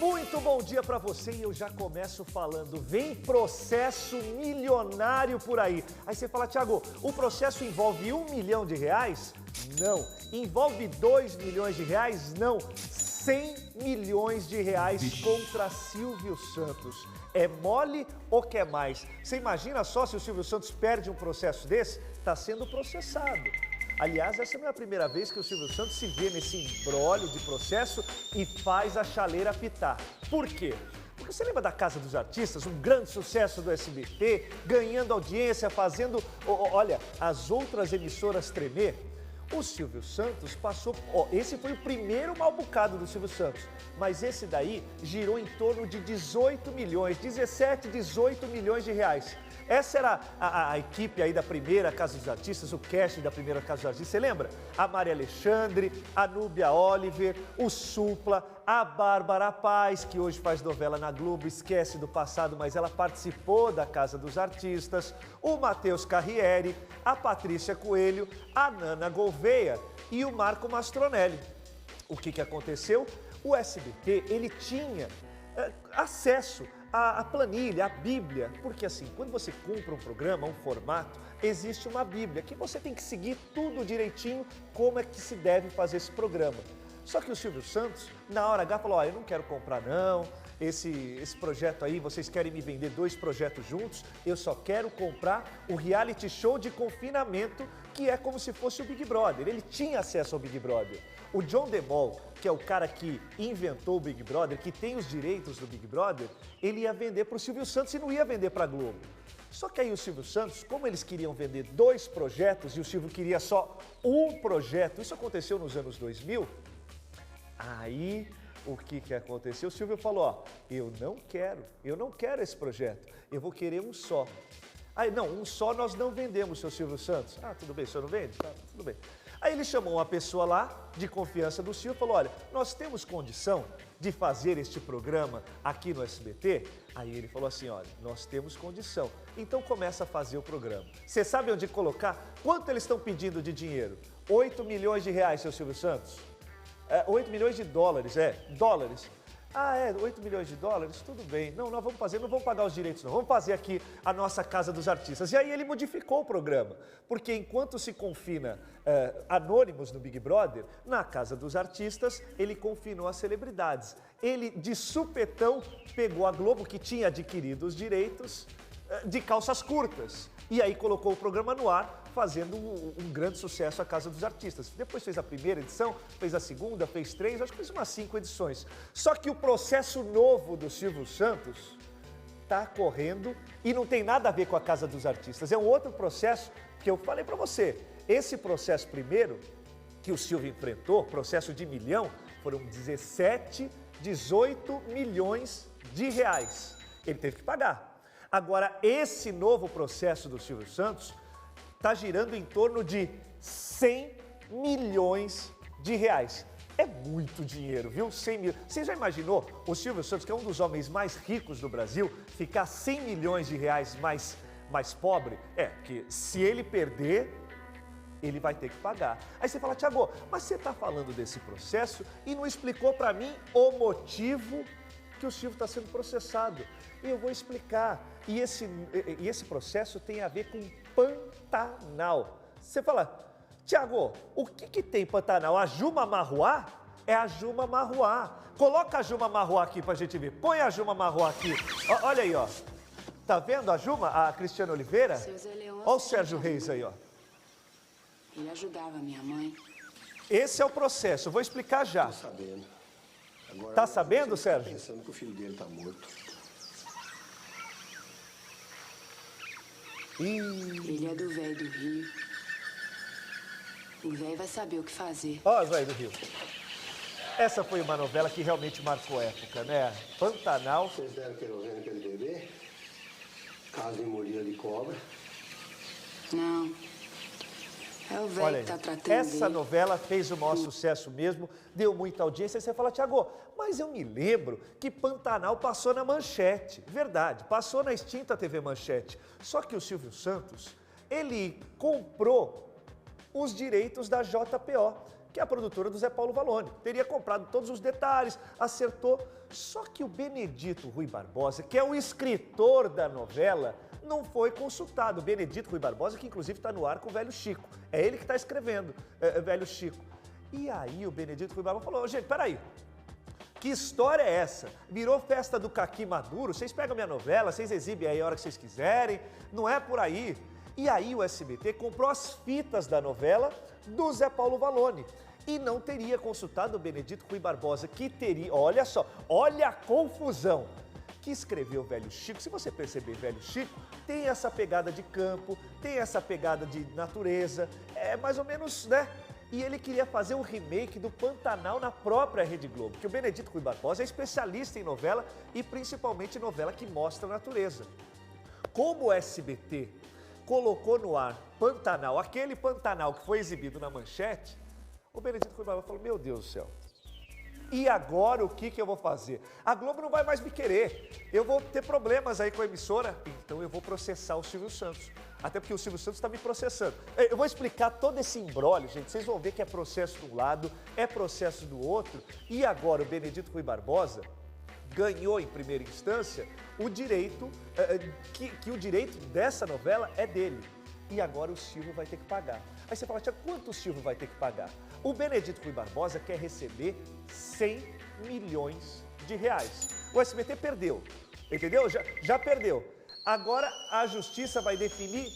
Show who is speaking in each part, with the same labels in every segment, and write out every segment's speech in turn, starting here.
Speaker 1: Muito bom dia para você e eu já começo falando, vem processo milionário por aí. Aí você fala, Thiago, o processo envolve R$1 milhão? Não. Envolve R$2 milhões? Não. R$100 milhões contra Silvio Santos. É mole ou quer mais? Você imagina só se o Silvio Santos perde um processo desse? Está sendo processado. Aliás, essa não é a primeira vez que o Silvio Santos se vê nesse imbróglio de processo e faz a chaleira apitar. Por quê? Porque você lembra da Casa dos Artistas, um grande sucesso do SBT, ganhando audiência, fazendo, olha, as outras emissoras tremer? O Silvio Santos passou, esse foi o primeiro mal bocado do Silvio Santos, mas esse daí girou em torno de 18 milhões, 17, 18 milhões de reais. Essa era a equipe aí da primeira Casa dos Artistas, o casting da primeira Casa dos Artistas. Você lembra? A Maria Alexandre, a Núbia Oliver, o Supla, a Bárbara Paz, que hoje faz novela na Globo, esquece do passado, mas ela participou da Casa dos Artistas, o Matheus Carriere, a Patrícia Coelho, a Nana Gouveia e o Marco Mastronelli. O que aconteceu? O SBT, ele tinha acesso a planilha, a Bíblia, porque assim, quando você compra um programa, um formato, existe uma Bíblia, que você tem que seguir tudo direitinho, como é que se deve fazer esse programa. Só que o Silvio Santos, na hora H, falou, eu não quero comprar não, esse projeto aí, vocês querem me vender 2 projetos juntos, eu só quero comprar o reality show de confinamento, que é como se fosse o Big Brother. Ele tinha acesso ao Big Brother. O John DeMol, que é o cara que inventou o Big Brother, que tem os direitos do Big Brother, ele ia vender para o Silvio Santos e não ia vender para a Globo. Só que aí o Silvio Santos, como eles queriam vender 2 projetos e o Silvio queria só um projeto, isso aconteceu nos anos 2000, aí o que aconteceu? O Silvio falou, eu não quero esse projeto, eu vou querer um só. Aí, não, um só nós não vendemos, seu Silvio Santos. Ah, tudo bem, o senhor não vende? Tá, tudo bem. Aí ele chamou uma pessoa lá, de confiança do Silvio, e falou, olha, nós temos condição de fazer este programa aqui no SBT? Aí ele falou assim, olha, nós temos condição. Então começa a fazer o programa. Você sabe onde colocar? Quanto eles estão pedindo de dinheiro? R$8 milhões, seu Silvio Santos? 8 milhões de dólares, dólares. Ah, 8 milhões de dólares? Tudo bem. Não, nós vamos fazer, não vamos pagar os direitos, não. Vamos fazer aqui a nossa Casa dos Artistas. E aí ele modificou o programa, porque enquanto se confina anônimos no Big Brother, na Casa dos Artistas, ele confinou as celebridades. Ele, de supetão, pegou a Globo, que tinha adquirido os direitos, de calças curtas. E aí colocou o programa no ar, fazendo um grande sucesso a Casa dos Artistas. Depois fez a primeira edição, fez a segunda, fez 3, acho que fez umas 5 edições. Só que o processo novo do Silvio Santos está correndo e não tem nada a ver com a Casa dos Artistas. É um outro processo que eu falei para você. Esse processo primeiro que o Silvio enfrentou, processo de R$1 milhão, foram 17, 18 milhões de reais. Ele teve que pagar. Agora, esse novo processo do Silvio Santos está girando em torno de 100 milhões de reais. É muito dinheiro, viu? 100 mil. Você já imaginou o Silvio Santos, que é um dos homens mais ricos do Brasil, ficar 100 milhões de reais mais pobre? Que se ele perder, ele vai ter que pagar. Aí você fala, Thiago, mas você está falando desse processo e não explicou para mim o motivo que o Silvio está sendo processado. E eu vou explicar. E esse processo tem a ver com Pantanal. Você fala, Thiago, o que tem Pantanal? A Juma Marruá? É a Juma Marruá. Coloca a Juma Marruá aqui pra gente ver. Põe a Juma Marruá aqui. Olha aí, ó. Tá vendo a Juma, a Cristiana Oliveira? Olha o Sérgio Reis aí, ó.
Speaker 2: Ele ajudava minha mãe.
Speaker 1: Esse é o processo. Eu vou explicar já.
Speaker 3: Tô sabendo. Agora,
Speaker 1: tá sabendo, Sérgio?
Speaker 3: Tá pensando que o filho dele tá morto.
Speaker 2: Ele é do velho do Rio. O velho vai saber o que fazer.
Speaker 1: Ó, velho do Rio. Essa foi uma novela que realmente marcou época, né? Pantanal.
Speaker 3: Vocês deram querosene pra ele beber? Caso em mordida de cobra.
Speaker 2: Não. É o velho que tá tratando
Speaker 1: essa
Speaker 2: dele.
Speaker 1: novela fez o maior sucesso mesmo, deu muita audiência. Aí você fala, Thiago, mas eu me lembro que Pantanal passou na Manchete. Verdade, passou na extinta TV Manchete. Só que o Silvio Santos, ele comprou os direitos da JPO, que é a produtora do Zé Paulo Valone. Teria comprado todos os detalhes, acertou. Só que o Benedito Rui Barbosa, que é o escritor da novela, não foi consultado. O Benedito Rui Barbosa, que inclusive está no ar com o Velho Chico. É ele que está escrevendo, Velho Chico. E aí o Benedito Rui Barbosa falou, gente, peraí. Que história é essa? Virou festa do caqui maduro? Vocês pegam minha novela, vocês exibem aí a hora que vocês quiserem, não é por aí. E aí o SBT comprou as fitas da novela do Zé Paulo Valone e não teria consultado o Benedito Rui Barbosa, que teria, olha só, olha a confusão, que escreveu Velho Chico. Se você perceber, Velho Chico tem essa pegada de campo, tem essa pegada de natureza, é mais ou menos, né? E ele queria fazer um remake do Pantanal na própria Rede Globo, porque o Benedito Rui Barbosa é especialista em novela e principalmente novela que mostra a natureza. Como o SBT colocou no ar Pantanal, aquele Pantanal que foi exibido na Manchete, o Benedito Rui Barbosa falou, meu Deus do céu, e agora o que eu vou fazer? A Globo não vai mais me querer, eu vou ter problemas aí com a emissora, então eu vou processar o Silvio Santos. Até porque o Silvio Santos está me processando. Eu vou explicar todo esse imbróglio, gente. Vocês vão ver que é processo de um lado, é processo do outro. E agora o Benedito Rui Barbosa ganhou em primeira instância o direito, que o direito dessa novela é dele. E agora o Silvio vai ter que pagar. Aí você fala, tia, quanto o Silvio vai ter que pagar? O Benedito Rui Barbosa quer receber 100 milhões de reais. O SBT perdeu, entendeu? Já perdeu. Agora a Justiça vai definir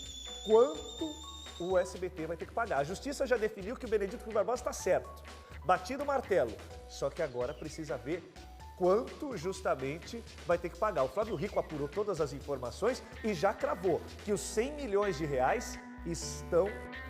Speaker 1: quanto o SBT vai ter que pagar. A Justiça já definiu que o Benedito Rui Barbosa está certo, batido o martelo. Só que agora precisa ver quanto justamente vai ter que pagar. O Flávio Rico apurou todas as informações e já cravou que os 100 milhões de reais estão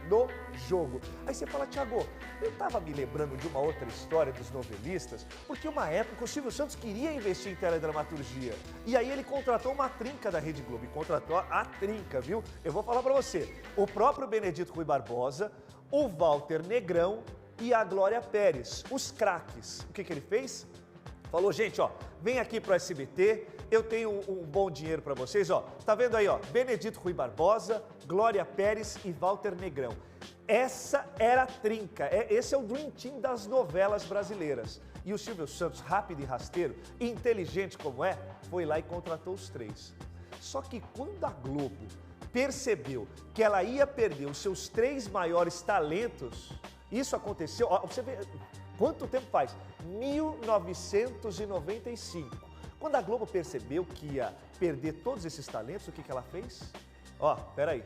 Speaker 1: no jogo. Aí você fala, Thiago, eu estava me lembrando de uma outra história dos novelistas, porque uma época o Silvio Santos queria investir em teledramaturgia. E aí ele contratou uma trinca da Rede Globo, e contratou a trinca, viu? Eu vou falar para você, o próprio Benedito Rui Barbosa, o Walter Negrão e a Glória Pérez, os craques. O que ele fez? Falou, gente, ó, vem aqui pro SBT, eu tenho um bom dinheiro para vocês, ó. Tá vendo aí, ó, Benedito Rui Barbosa, Glória Pérez e Walter Negrão. Essa era a trinca, esse é o Dream Team das novelas brasileiras. E o Silvio Santos, rápido e rasteiro, inteligente como é, foi lá e contratou os três. Só que quando a Globo percebeu que ela ia perder os seus três maiores talentos, isso aconteceu, ó, você vê... Quanto tempo faz? 1995. Quando a Globo percebeu que ia perder todos esses talentos, o que ela fez? Ó, peraí.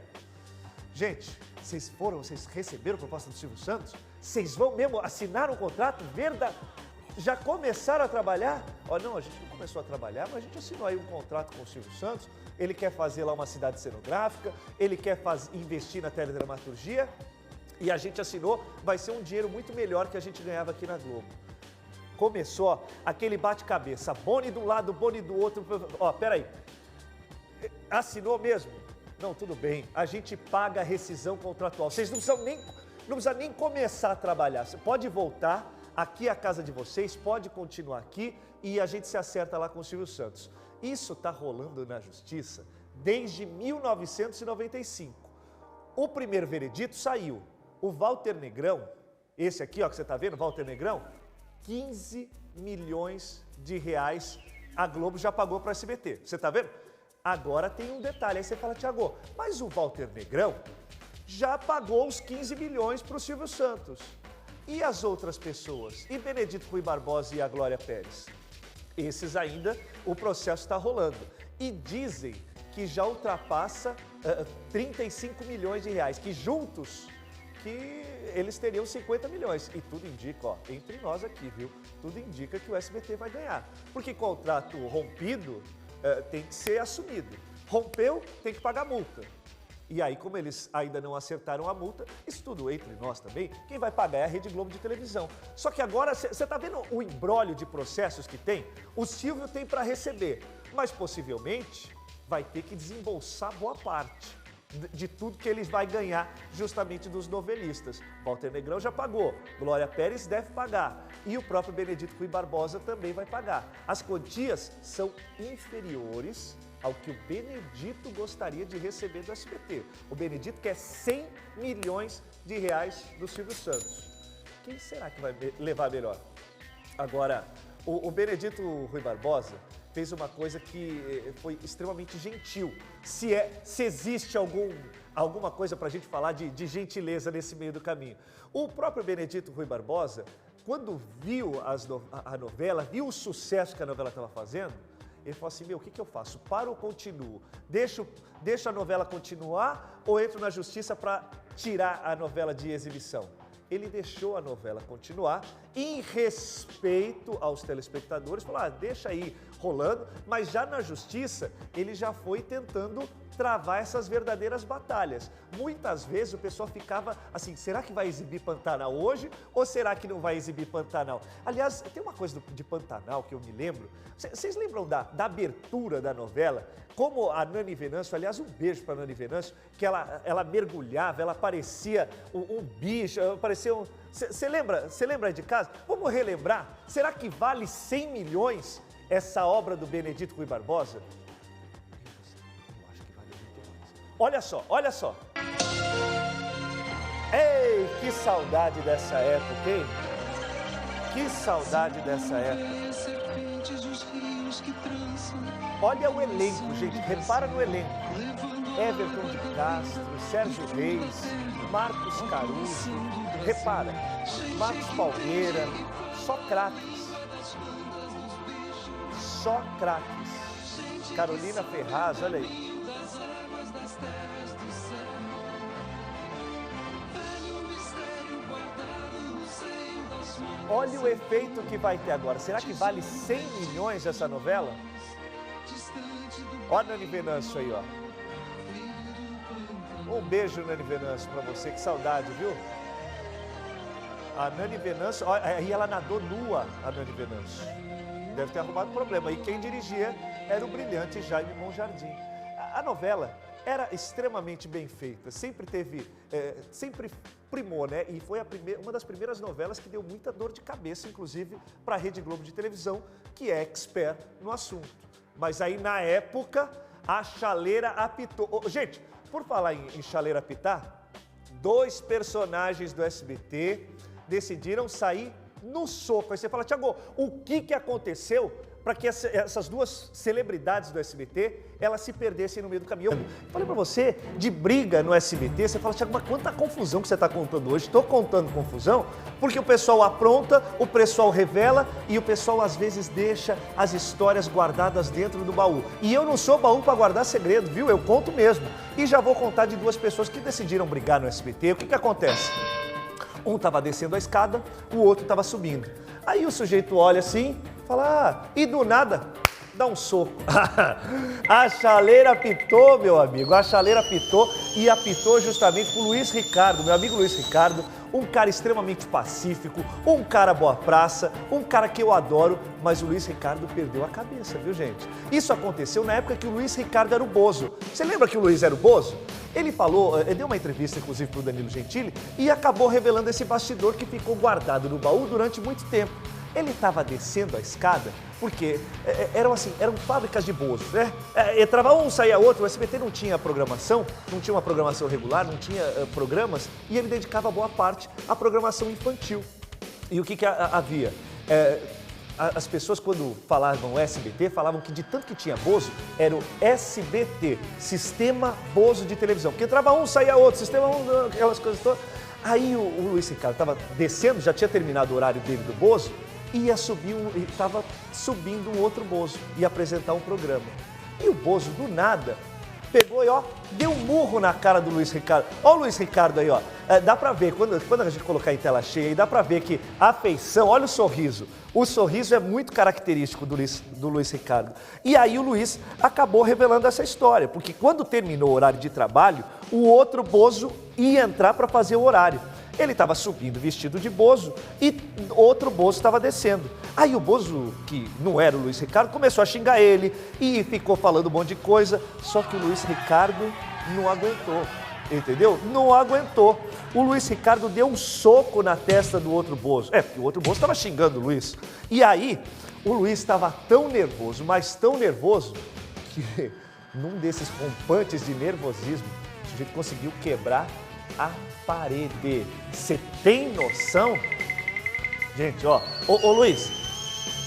Speaker 1: Gente, vocês receberam a proposta do Silvio Santos? Vocês vão mesmo assinar um contrato verdade? Já começaram a trabalhar? Ó, não, a gente não começou a trabalhar, mas a gente assinou aí um contrato com o Silvio Santos. Ele quer fazer lá uma cidade cenográfica, ele quer investir na teledramaturgia. E a gente assinou, vai ser um dinheiro muito melhor que a gente ganhava aqui na Globo. Começou aquele bate-cabeça, Boni de um lado, Boni do outro. Ó, peraí, assinou mesmo? Não, tudo bem, a gente paga a rescisão contratual. Vocês não precisam nem começar a trabalhar. Você pode voltar, aqui é a casa de vocês, pode continuar aqui e a gente se acerta lá com o Silvio Santos. Isso está rolando na Justiça desde 1995. O primeiro veredito saiu. O Walter Negrão, esse aqui ó, que você está vendo, Walter Negrão, 15 milhões de reais a Globo já pagou para a SBT. Você está vendo? Agora tem um detalhe, aí você fala, Thiago, mas o Walter Negrão já pagou os 15 milhões para o Silvio Santos. E as outras pessoas? E Benedito Rui Barbosa e a Glória Pérez? Esses ainda, o processo está rolando. E dizem que já ultrapassa 35 milhões de reais, que juntos... que eles teriam 50 milhões. E tudo indica, ó, entre nós aqui, viu? Tudo indica que o SBT vai ganhar. Porque contrato rompido tem que ser assumido. Rompeu, tem que pagar multa. E aí, como eles ainda não acertaram a multa, isso tudo entre nós também, quem vai pagar é a Rede Globo de televisão. Só que agora, você tá vendo o imbróglio de processos que tem? O Silvio tem para receber, mas possivelmente vai ter que desembolsar boa parte de tudo que eles vai ganhar justamente dos novelistas. Walter Negrão já pagou, Glória Pérez deve pagar e o próprio Benedito Rui Barbosa também vai pagar. As quantias são inferiores ao que o Benedito gostaria de receber do SBT. O Benedito quer 100 milhões de reais do Silvio Santos. quem será que vai levar melhor? Agora, o Benedito Rui Barbosa fez uma coisa que foi extremamente gentil. Se existe alguma coisa para a gente falar de gentileza nesse meio do caminho. O próprio Benedito Rui Barbosa, quando viu a novela, viu o sucesso que a novela estava fazendo, ele falou assim, o que eu faço? Paro ou continuo? Deixo a novela continuar ou entro na justiça para tirar a novela de exibição? Ele deixou a novela continuar em respeito aos telespectadores, falou, deixa aí rolando, mas já na justiça ele já foi tentando travar essas verdadeiras batalhas. Muitas vezes o pessoal ficava assim, será que vai exibir Pantanal hoje ou será que não vai exibir Pantanal? Aliás, tem uma coisa de Pantanal que eu me lembro, vocês lembram da abertura da novela? Como a Nani Venâncio, aliás, um beijo para a Nani Venâncio, que ela mergulhava, ela parecia um bicho, parecia um... Você lembra aí de casa? Vamos relembrar, será que vale 100 milhões essa obra do Benedito Rui Barbosa? Eu acho que vale muito mais. Olha só. Ei, que saudade dessa época, hein? Que saudade dessa época. Olha o elenco, gente, repara no elenco. Everton de Castro, Sérgio Reis, Marcos Caruso, repara, Marcos Palmeira, só craques. Só craques. Carolina Ferraz, olha aí. Olha o efeito que vai ter agora. Será que vale 100 milhões essa novela? Olha a Nani Venâncio aí, ó. Um beijo, Nani Venâncio, pra você. Que saudade, viu? A Nani Venâncio, aí ela nadou nua, a Nani Venâncio. Deve ter arrumado problema. E quem dirigia era o brilhante Jaime Monjardim. A novela era extremamente bem feita, sempre teve, sempre primou, né? E foi uma das primeiras novelas que deu muita dor de cabeça, inclusive, para a Rede Globo de televisão, que é expert no assunto. Mas aí, na época, a chaleira apitou. Gente, por falar em chaleira apitar, 2 personagens do SBT decidiram sair no soco. Aí você fala, Thiago, o que aconteceu para que essas 2 celebridades do SBT, elas se perdessem no meio do caminho? Eu falei para você, de briga no SBT, você fala, Thiago, mas quanta confusão que você está contando hoje? Estou contando confusão porque o pessoal apronta, o pessoal revela e o pessoal às vezes deixa as histórias guardadas dentro do baú. E eu não sou baú para guardar segredo, viu? Eu conto mesmo. E já vou contar de 2 pessoas que decidiram brigar no SBT. O que acontece? Um estava descendo a escada, o outro estava subindo. Aí o sujeito olha assim, fala, e do nada, dá um soco. A chaleira apitou, meu amigo, a chaleira apitou e apitou justamente com o Luiz Ricardo, meu amigo Luiz Ricardo, um cara extremamente pacífico, um cara boa praça, um cara que eu adoro, mas o Luiz Ricardo perdeu a cabeça, viu, gente? Isso aconteceu na época que o Luiz Ricardo era o Bozo. Você lembra que o Luiz era o Bozo? Ele falou, ele deu uma entrevista inclusive para o Danilo Gentili e acabou revelando esse bastidor que ficou guardado no baú durante muito tempo. Ele estava descendo a escada porque eram fábricas de Bozo, né? Entrava um, saía outro, o SBT não tinha programação, não tinha uma programação regular, não tinha programas e ele dedicava boa parte à programação infantil. E o que havia? As pessoas, quando falavam SBT, falavam que de tanto que tinha Bozo, era o SBT, Sistema Bozo de Televisão. Porque entrava um, saía outro, Sistema um, aquelas coisas todas. Aí o Luiz Ricardo estava descendo, já tinha terminado o horário dele do Bozo, e estava subindo um outro Bozo, ia apresentar um programa. E o Bozo, do nada, pegou e deu um murro na cara do Luiz Ricardo. Ó o Luiz Ricardo aí, dá pra ver, quando a gente colocar em tela cheia, dá pra ver que a feição, olha o sorriso. O sorriso é muito característico do Luiz Ricardo. E aí o Luiz acabou revelando essa história, porque quando terminou o horário de trabalho, o outro Bozo ia entrar para fazer o horário. Ele estava subindo vestido de Bozo e outro Bozo estava descendo. Aí o Bozo, que não era o Luiz Ricardo, começou a xingar ele e ficou falando um monte de coisa, só que o Luiz Ricardo não aguentou, entendeu? Não aguentou. O Luiz Ricardo deu um soco na testa do outro Bozo. Porque o outro Bozo estava xingando o Luiz. E aí, o Luiz estava tão nervoso, mas tão nervoso, que num desses rompantes de nervosismo, o sujeito conseguiu quebrar a parede. Você tem noção? Gente, ó, ô Luiz,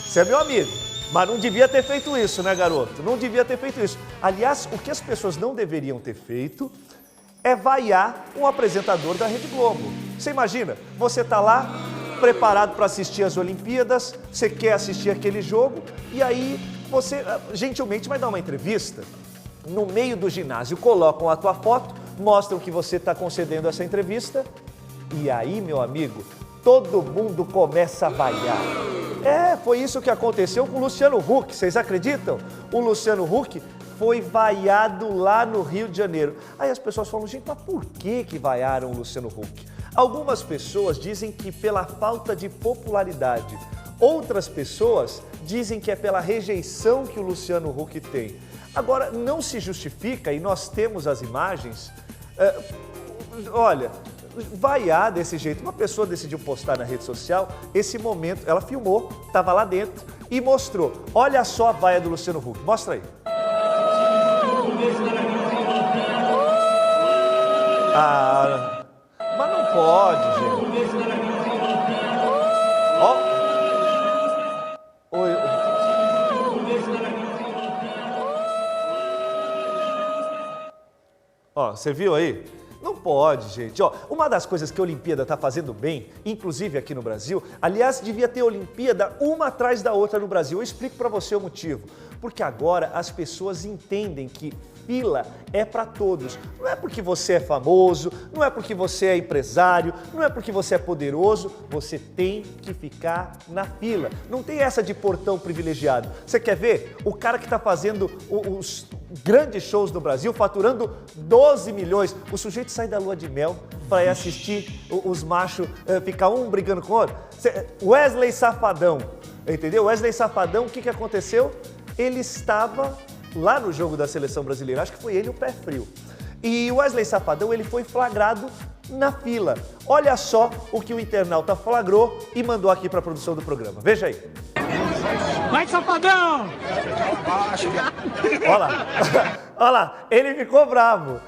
Speaker 1: você é meu amigo, mas não devia ter feito isso, né, garoto? Não devia ter feito isso. Aliás, o que as pessoas não deveriam ter feito é vaiar um apresentador da Rede Globo. Você imagina, você tá lá, preparado para assistir as Olimpíadas, você quer assistir aquele jogo, e aí você gentilmente vai dar uma entrevista. No meio do ginásio, colocam a tua foto, mostram que você está concedendo essa entrevista, e aí, meu amigo, todo mundo começa a vaiar. Foi isso que aconteceu com o Luciano Huck, vocês acreditam? O Luciano Huck foi vaiado lá no Rio de Janeiro. Aí as pessoas falam, gente, mas por que vaiaram o Luciano Huck? Algumas pessoas dizem que pela falta de popularidade. Outras pessoas dizem que é pela rejeição que o Luciano Huck tem. Agora, não se justifica, e nós temos as imagens, olha, vaiar desse jeito. Uma pessoa decidiu postar na rede social esse momento, ela filmou, estava lá dentro e mostrou. Olha só a vaia do Luciano Huck, mostra aí. Mas não pode, gente. Ó, você viu aí? Não pode, gente. Ó, uma das coisas que a Olimpíada está fazendo bem, inclusive aqui no Brasil, aliás, devia ter Olimpíada uma atrás da outra no Brasil. Eu explico para você o motivo. Porque agora as pessoas entendem que fila é para todos. Não é porque você é famoso, não é porque você é empresário, não é porque você é poderoso, você tem que ficar na fila. Não tem essa de portão privilegiado. Você quer ver? O cara que está fazendo os grandes shows no Brasil, faturando 12 milhões, o sujeito sai da lua de mel para ir assistir os machos ficar um brigando com o outro. Wesley Safadão, entendeu? Wesley Safadão, o que aconteceu? Ele estava lá no jogo da seleção brasileira, acho que foi ele o pé frio. E o Wesley Safadão, ele foi flagrado na fila. Olha só o que o internauta flagrou e mandou aqui para a produção do programa. Veja aí.
Speaker 4: Vai, Safadão!
Speaker 1: Olha lá, olha lá, ele ficou bravo.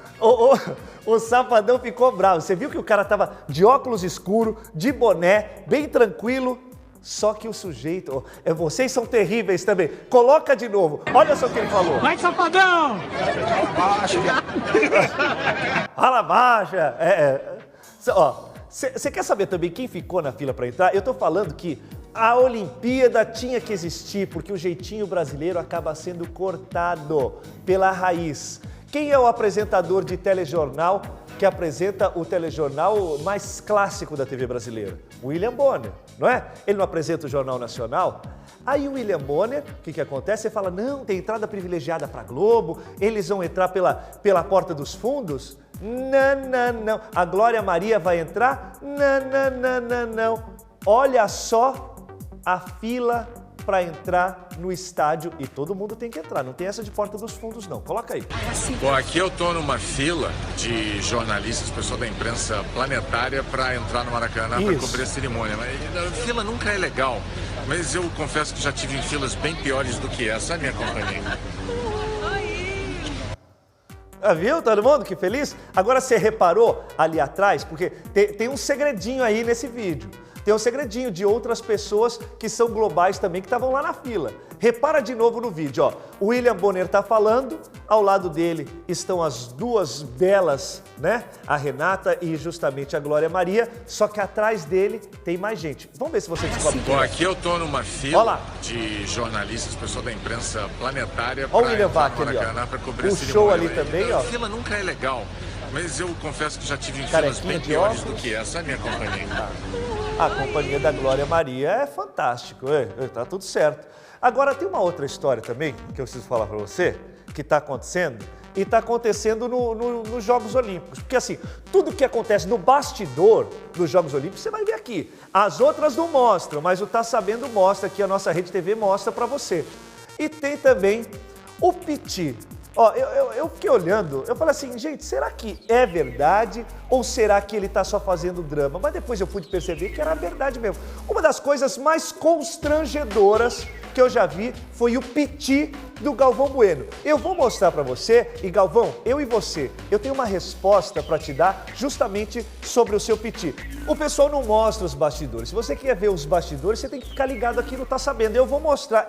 Speaker 1: O Safadão ficou bravo. Você viu que o cara tava de óculos escuro, de boné, bem tranquilo. Só que o sujeito, vocês são terríveis também. Coloca de novo, olha só o que ele falou.
Speaker 4: Vai, Safadão!
Speaker 1: Fala baixa. Você quer saber também quem ficou na fila para entrar? Eu tô falando que a Olimpíada tinha que existir, porque o jeitinho brasileiro acaba sendo cortado pela raiz. Quem é o apresentador de telejornal que apresenta o telejornal mais clássico da TV brasileira? William Bonner, não é? Ele não apresenta o Jornal Nacional? Aí o William Bonner, o que acontece? Você fala, não, tem entrada privilegiada para Globo, eles vão entrar pela porta dos fundos? Não. A Glória Maria vai entrar? Não. Olha só a fila para entrar no estádio e todo mundo tem que entrar, não tem essa de porta dos fundos não, coloca aí.
Speaker 5: Bom, aqui eu tô numa fila de jornalistas, pessoal da imprensa planetária para entrar no Maracanã para cobrir a cerimônia. Mas a fila nunca é legal, mas eu confesso que já tive em filas bem piores do que essa, a minha companhia.
Speaker 1: Viu todo mundo? Que feliz? Agora você reparou ali atrás, porque tem um segredinho aí nesse vídeo. Tem um segredinho de outras pessoas que são globais também, que estavam lá na fila. Repara de novo no vídeo, ó. O William Bonner está falando, ao lado dele estão as duas belas, né? A Renata e justamente a Glória Maria, só que atrás dele tem mais gente. Vamos ver se você descobre.
Speaker 5: Bom, aqui eu tô numa fila de jornalistas, pessoal da imprensa planetária para entrar no Maracanã para cobrir a cerimônia.
Speaker 1: O show ali também, ó.
Speaker 5: A fila nunca é legal, mas eu confesso que já tive em filas bem piores do que essa, a minha companhia.
Speaker 1: A companhia da Glória Maria é fantástico, tá tudo certo. Agora tem uma outra história também que eu preciso falar para você, que está acontecendo, e está acontecendo nos Jogos Olímpicos. Porque assim, tudo que acontece no bastidor dos Jogos Olímpicos, você vai ver aqui. As outras não mostram, mas o Tá Sabendo mostra, que a nossa Rede TV mostra para você. E tem também o Piti. Ó, eu fiquei olhando, eu falei assim, gente, será que é verdade ou será que ele está só fazendo drama? Mas depois eu pude perceber que era verdade mesmo. Uma das coisas mais constrangedoras que eu já vi foi o piti do Galvão Bueno. Eu vou mostrar para você, e Galvão, eu e você, eu tenho uma resposta para te dar justamente sobre o seu piti. O pessoal não mostra os bastidores. Se você quer ver os bastidores, você tem que ficar ligado aqui no Tá Sabendo. Eu vou mostrar,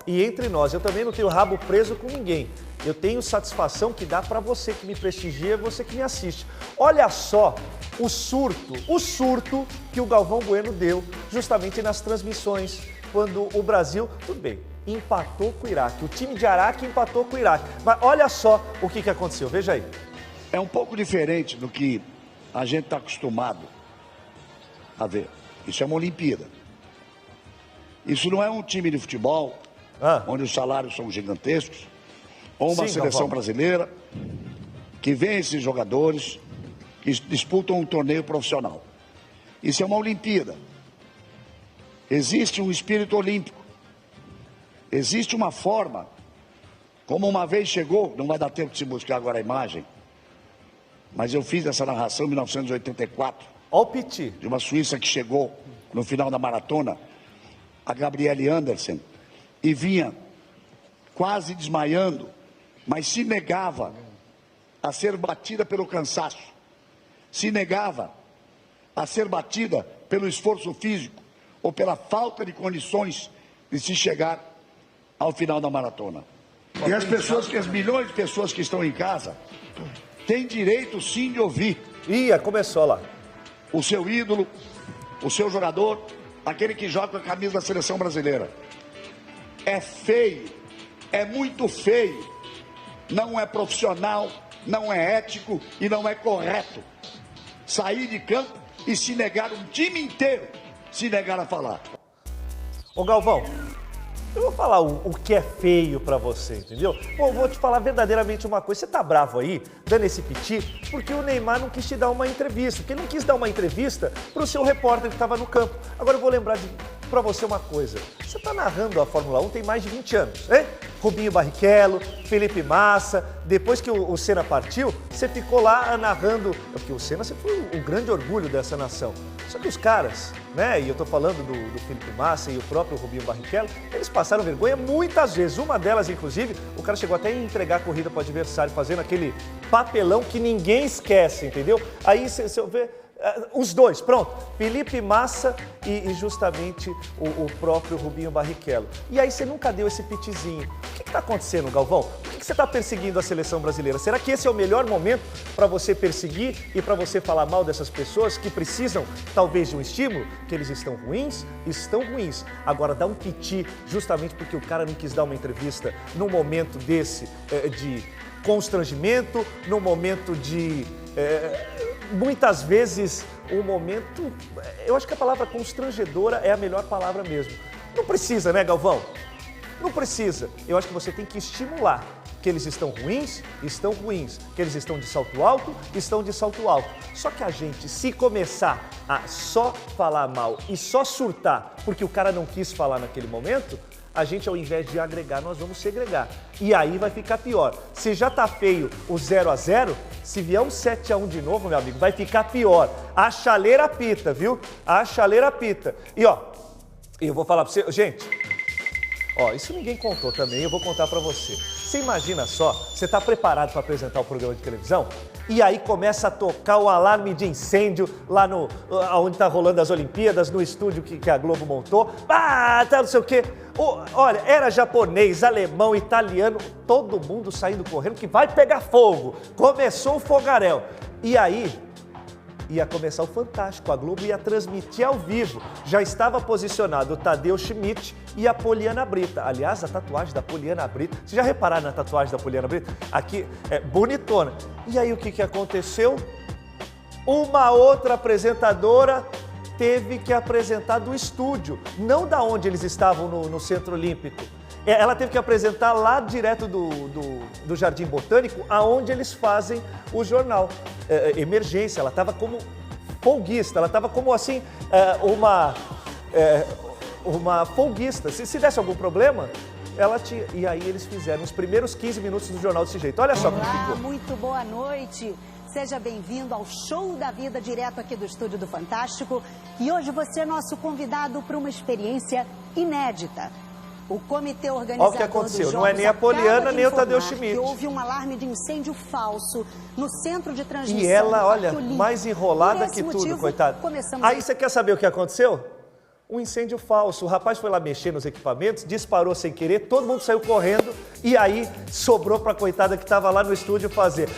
Speaker 1: e entre nós, eu também não tenho rabo preso com ninguém. Eu tenho satisfação que dá para você que me prestigia, você que me assiste. Olha só o surto que o Galvão Bueno deu justamente nas transmissões, quando o Brasil, tudo bem, empatou com o Iraque. O time de Araque empatou com o Iraque. Mas olha só o que aconteceu, veja aí.
Speaker 6: É um pouco diferente do que a gente está acostumado a ver. Isso é uma Olimpíada. Isso não é um time de futebol, onde os salários são gigantescos, ou uma seleção brasileira que vem esses jogadores que disputam um torneio profissional. Isso é uma Olimpíada. Existe um espírito olímpico. Existe uma forma, como uma vez chegou, não vai dar tempo de se buscar agora a imagem, mas eu fiz essa narração em 1984.
Speaker 1: Olha o piti.
Speaker 6: De uma Suíça que chegou no final da maratona, a Gabriele Andersen, e vinha quase desmaiando, mas se negava a ser batida pelo cansaço, se negava a ser batida pelo esforço físico ou pela falta de condições de se chegar ao final da maratona. E as pessoas, as milhões de pessoas que estão em casa, têm direito sim de ouvir.
Speaker 1: Começou lá.
Speaker 6: O seu ídolo, o seu jogador, aquele que joga com a camisa da seleção brasileira. É feio, é muito feio, não é profissional, não é ético e não é correto sair de campo e se negar, um time inteiro se negar a falar.
Speaker 1: Ô Galvão, eu vou falar o que é feio pra você, entendeu? Bom, vou te falar verdadeiramente uma coisa. Você tá bravo aí, dando esse piti, porque o Neymar não quis te dar uma entrevista. Porque ele não quis dar uma entrevista pro seu repórter que estava no campo. Agora eu vou lembrar pra você uma coisa. Você tá narrando a Fórmula 1 tem mais de 20 anos, hein? Rubinho Barrichello, Felipe Massa. Depois que o Senna partiu, você ficou lá narrando. Porque o Senna sempre foi um grande orgulho dessa nação. Só que os caras, né, e eu tô falando do Felipe Massa e o próprio Rubinho Barrichello, eles passaram vergonha muitas vezes. Uma delas, inclusive, o cara chegou até a entregar a corrida para o adversário, fazendo aquele papelão que ninguém esquece, entendeu? Aí você vê os dois, pronto, Felipe Massa e justamente o próprio Rubinho Barrichello. E aí você nunca deu esse pitizinho. O que está acontecendo, Galvão? Por que você está perseguindo a seleção brasileira? Será que esse é o melhor momento para você perseguir e para você falar mal dessas pessoas que precisam, talvez, de um estímulo? Que eles estão ruins? Estão ruins. Agora, dá um piti justamente porque o cara não quis dar uma entrevista num momento desse de constrangimento, num momento de... muitas vezes um momento, eu acho que a palavra constrangedora é a melhor palavra mesmo. Não precisa, né, Galvão? Não precisa. Eu acho que você tem que estimular. Que eles estão ruins, que eles estão de salto alto, estão de salto alto. Só que a gente, se começar a só falar mal e só surtar porque o cara não quis falar naquele momento, a gente, ao invés de agregar, nós vamos segregar. E aí vai ficar pior. Se já tá feio o 0-0, se vier um 7-1 de novo, meu amigo, vai ficar pior. A chaleira apita, viu? A chaleira apita. E eu vou falar pra você, gente, isso ninguém contou também, eu vou contar pra você. Você imagina só, você tá preparado para apresentar o programa de televisão? E aí começa a tocar o alarme de incêndio lá onde tá rolando as Olimpíadas, no estúdio que a Globo montou. Tá não sei o quê. Olha, era japonês, alemão, italiano, todo mundo saindo correndo que vai pegar fogo. Começou o fogaréu. E aí ia começar o Fantástico, a Globo ia transmitir ao vivo. Já estava posicionado o Tadeu Schmidt e a Poliana Brita. Aliás, a tatuagem da Poliana Brita, vocês já repararam na tatuagem da Poliana Brita? Aqui é bonitona. E aí o que aconteceu? Uma outra apresentadora teve que apresentar do estúdio, não da onde eles estavam no Centro Olímpico. Ela teve que apresentar lá direto do Jardim Botânico, aonde eles fazem o jornal. Emergência, ela estava como folguista, ela estava como assim, uma folguista. Se desse algum problema, ela tinha. E aí eles fizeram os primeiros 15 minutos do jornal desse jeito. Olha só como ficou.
Speaker 7: Muito boa noite. Seja bem-vindo ao Show da Vida, direto aqui do Estúdio do Fantástico. E hoje você é nosso convidado para uma experiência inédita. O comitê organizador
Speaker 1: Olha o que aconteceu, não é nem a Poliana, nem o Tadeu Schmidt.
Speaker 7: Houve um alarme de incêndio falso no centro de transmissão.
Speaker 1: E ela, olha, mais enrolada que tudo, coitada. Aí você quer saber o que aconteceu? Um incêndio falso. O rapaz foi lá mexer nos equipamentos, disparou sem querer, todo mundo saiu correndo e aí sobrou para a coitada que estava lá no estúdio fazer.